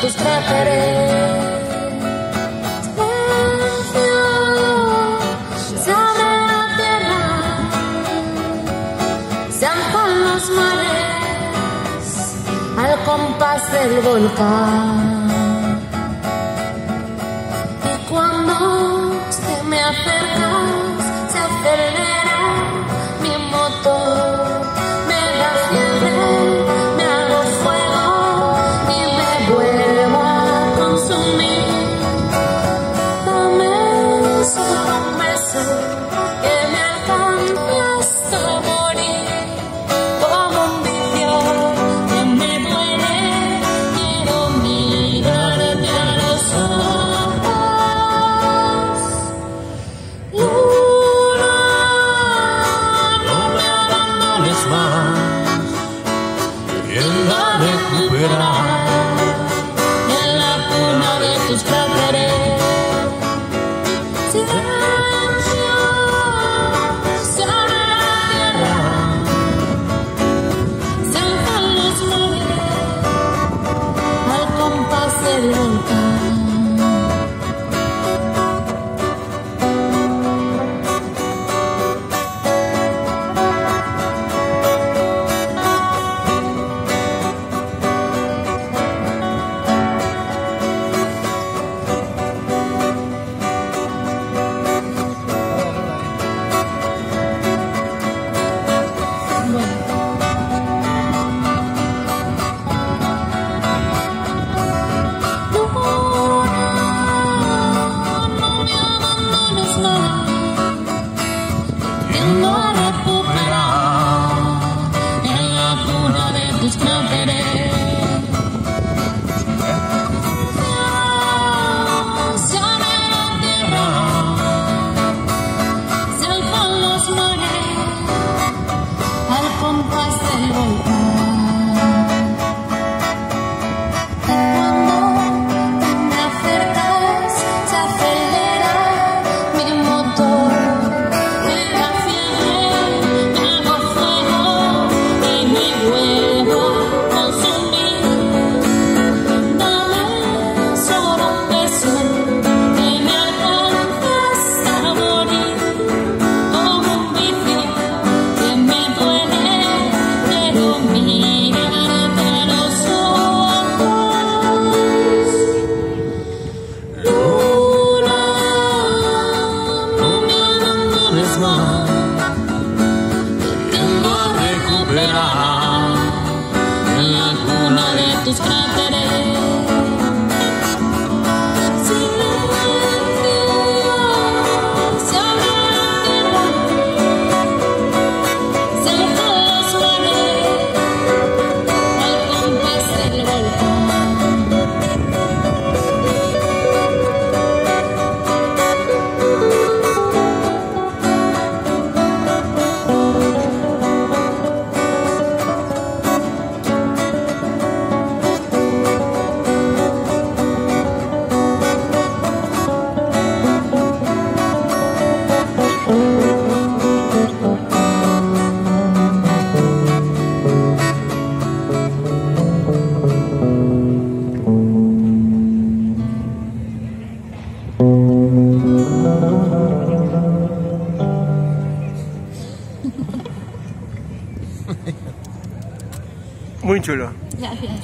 tus cráteres. Se abre la tierra, se alzan los mares al compás del volcán. Y cuando te me acercas, se acelera mi motor. Me da fiebre, me hago fuego y me vuelvo a consumir. Dame solo un beso que me alcance hasta morir. Como un vicio que me duele, quiero mirarte a los ojos. Luna, no me abandones más, tiendo a recuperar en la cuna de tus cráteres. Silencio, se abre la tierra, se alzan los mares al compás del volcán. Tiendo a recuperar en la cuna de tus cráteres. Se abre la tierra, se alzan los mares al compás del volcán. Cuando te me acercas, se acelera mi motor. Tiendo a recuperar en la cuna de tus cráteres. Silencio, se abre la tierra, se alzan los mares al compás del volcán. Muy chulo. Gracias.